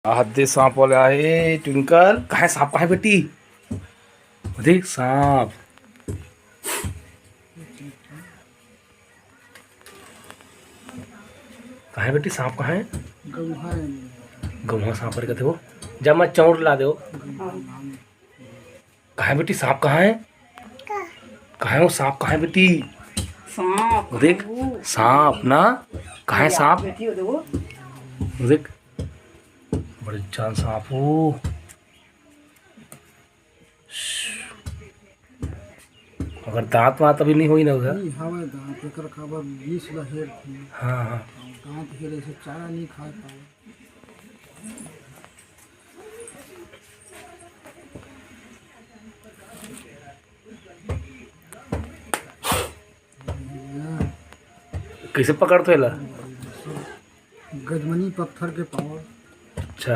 हद्दे सांप वाले आए। ट्विंकल कहाँ है? सांप कहाँ है बेटी? देख सांप। कहाँ है बेटी? सांप कहाँ है? गौहा सांप पर कहते हो। जब मैं चौड़ ला दो। कहाँ है बेटी? सांप कहाँ है? कहाँ है वो सांप? कहाँ है बेटी? सांप देख सांप ना। कहाँ है सांप? देख बड़े जान सांप हो। अगर दांत वात अभी नहीं हुई ना उधर। हाँ हाँ चारा नहीं खा पाए। कैसे पकड़ते ला? गजमनी पत्थर के पावर। अच्छा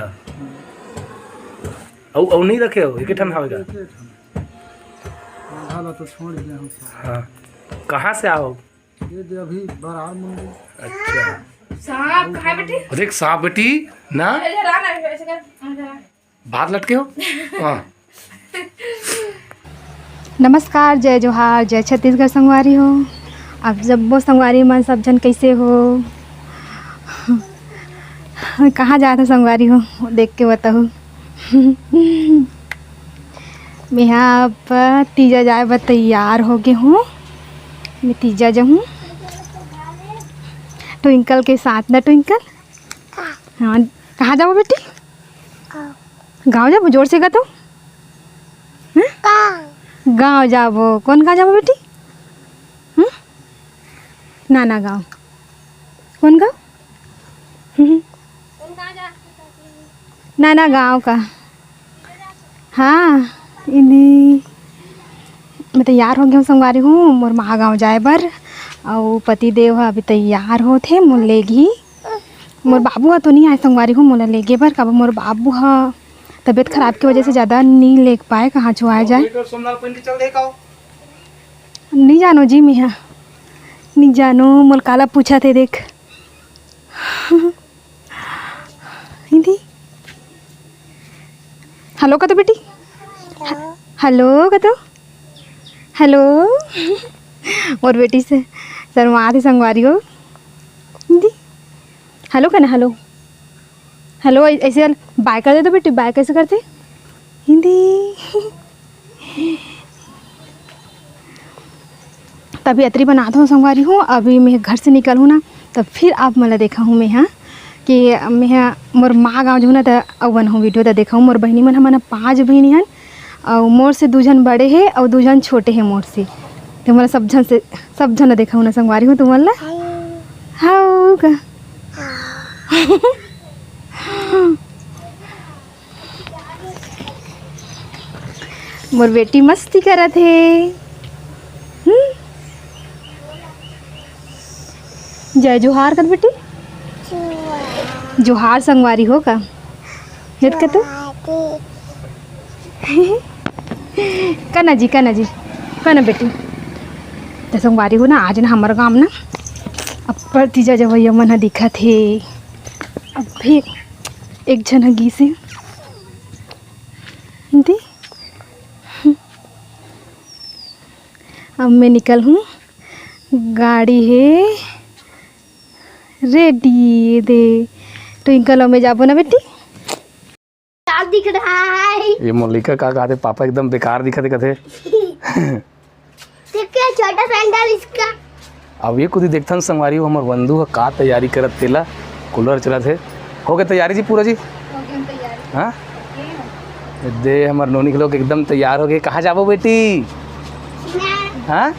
औ नहीं रखे हो? एक ठन हवेगा। तो छोड़ दिया हम। हाँ कहाँ से आओ? ये दे अभी बरार मुंडी। अच्छा सांप कहाँ है बेटी? देख सांप बेटी ना। बात लटके हो। हाँ नमस्कार, जय जोहार, जय छत्तीसगढ़ संगवारी हो। अब जब वो संगवारी मन सब जन कैसे हो? कहाँ जाते संगवारी हो देख के बताओ। मैं यहाँ पर तीजा जाए पर तैयार हो गए हूँ। मैं तीजा जाऊँ ट्विंकल के साथ ना। ट्विंकल हाँ कहाँ जाओ बेटी? गाँव जाओ जोर से तो गाँव जाबो। कौन गाँव जाबो बेटी? नाना गाँव। कौन गाँव? नाना गाँव का। हाँ इन्हीं मैं तैयार हो गया हूँ संगवारी हूँ। मोर महा गाँव जाए बर और पति देव ह अभी तैयार हो थे। मोर लेगी मोर बाबू ह तो नहीं आए संगवारी हूँ। मोला लेगे बर कब मोर बाबू ह तबीयत खराब की वजह से ज़्यादा नहीं ले पाए। कहाँ छुआ जाए नहीं जानो जी। मैं यहाँ नहीं जानो। मोल काला पूछा थे देख। हिंदी हेलो कतो बेटी? हेलो कतो? हेलो और बेटी से शर्मा थी संगवारी हो। हिंदी हेलो कहना। हेलो हेलो ऐसे बाय कर दे तो बेटी। बाय कैसे करते? हिंदी तभी अतरी बनाता हूँ संगवारी हूँ। अभी मैं घर से निकल हूँ ना तब फिर आप मला देखा हूँ मैं यहाँ कि मैं यहाँ मोर माँ गाँव जो ना तो अवन हूँ वीडियो तो देखा हूँ। मोर बहनी मन हमारा 5 बहनी हन और मोर से 2 जन बड़े हैं और 2 जन छोटे हैं मोर से। तो मला सब जन देखा हूँ ना संगवारी हूँ। तुम मला हाँ का मोर बेटी मस्ती करा थे। जय जोहार कर बेटी। जोहार संगवारी हो का हेत का तो कना जी कना बेटी। तो संगवारी हो ना आज ना हमारे गाँव ना अब पर तीजा जब भैया मन दिखा थे। अब भी एक जन गी से दी। अब मैं निकल हूँ। गाड़ी है रेडी दे। ट्विंकल में जाबो ना बेटी? क्या दिख रहा है? ये मल्लिका का कहते पापा एकदम बेकार दिखते कहते। देखिए छोटा सैंडल इसका। अब ये कुछ देखथन संगवारी हो। हमार बंधु का तैयारी करत तेला कूलर चलत है। हो गए तैयारी जी पूरा जी? हाँ दे हमार नोनी के लोग एकदम तैयार हो गए। कहाँ जाबो बेटी? हाँ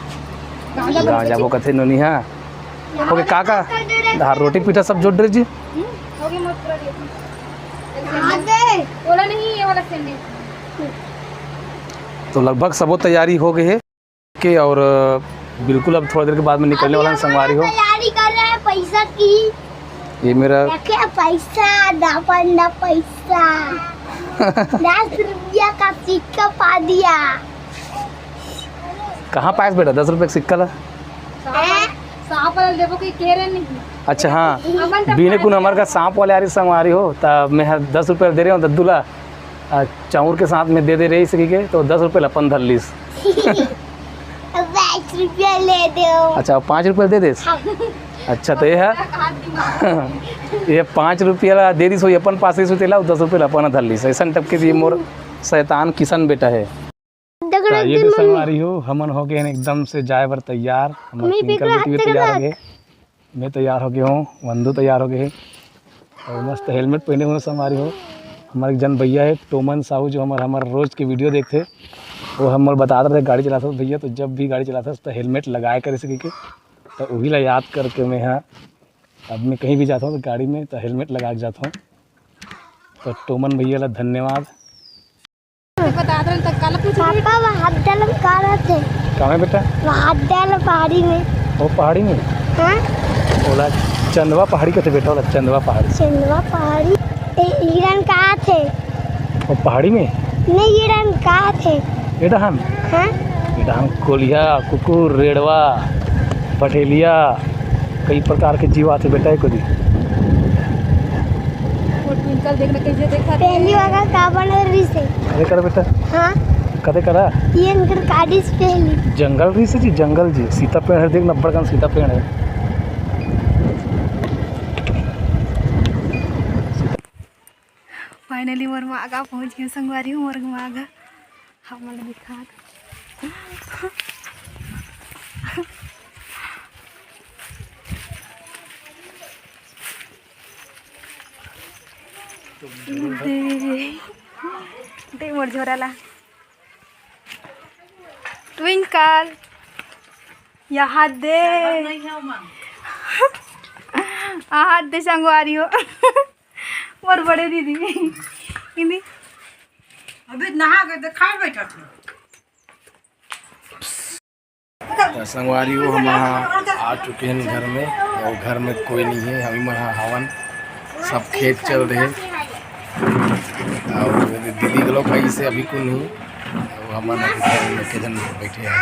गाँव जाबो कथे नोनी। हाँ हो गए का हाँ रोटी पीठा सब जोड़ दे जी। तो लगभग सबो तैयारी हो गई है कि और बिल्कुल अब थोड़ी देर के बाद में निकलने वाला संगवारी हो। तैयारी कर रहे हैं पैसा की। ये मेरा क्या पैसा? 10 पैसा 10 रुपया का सिक्का पा दिया। कहाँ पास बेटा 10 रुपये का सिक्का ला? साफ वाला देबो कि केरे नहीं। अच्छा हाँ बीने कुन हमारे का सांप वाले यारी संगवारी हो तब मैं 10 रुपये दे रही हूँ दद्दूला चाउर के साथ में दे रही सकी के तो 10 रुपये अपन धर लीस 5 रुपया ले दो। अच्छा 5 रुपये दे देस अच्छा तो ये है ये 5 रुपया दे दी सो अपन पास ही तेला 10 रुपये अपन धर लीस ऐसा टप के ये मोर शैतान किशन बेटा है। ये भी संगवारी हो हमन हो गए एकदम से जाए बर तैयार हमारे पिंकल बेटी भी तैयार हो गए मैं तैयार हो गया हूँ वंदू तैयार हो गए और मस्त हेलमेट पहने हुए संगवारी हो। हमारे जन भैया है टोमन साहू जो हमारे रोज़ की वीडियो देखते वो हम बता रहे थे गाड़ी चलाते भैया तो जब भी गाड़ी चलाता तो हेलमेट लगाए कर सके के तो वही ला याद करके मैं यहाँ अब मैं कहीं भी जाता हूँ तो गाड़ी में तो हेलमेट लगा के जाता हूँ। तो टोमन भैया ला धन्यवाद। पापा वहाँ डाल कहाँ थे? कहाँ है बेटा? वहाँ डाल पहाड़ी में। वो पहाड़ी में? हाँ? बोला चंदवा पहाड़ी का थे बेटा बोला चंदवा पहाड़ी। चंदवा पहाड़ी हिरन कहाँ थे? वो पहाड़ी में? नहीं हिरन कहाँ थे? एडहन? हाँ? एडहन कोलिया कुकुर रेड़वा पटेलिया कई प्रकार के जीव आते बेटा को दी। पहली बार का बना रही से? कदे करा बेटा? हाँ? कदे करा? ये इनकर गाड़ी से पहली। जंगल रही से जी जंगल जी सीता पेड़ है देख 90 का सीता पेड़ है। फाइनली मोर मागा पहुंच गए संगवारी हूँ मोर मागा हम दिखा दे मोर झोराला ट्विंकल यहाँ दे हाथ दे संगवारी हो मोर बड़े दीदी हिंदी अभी नहा के देखा बैठा संगवारी हो हम यहाँ आ चुके हैं घर में और घर में कोई नहीं है हम यहाँ हवन सब खेत चल रहे और दीदी के लोग कहीं से अभी को नहीं हमारे घर में के जन बैठे हैं।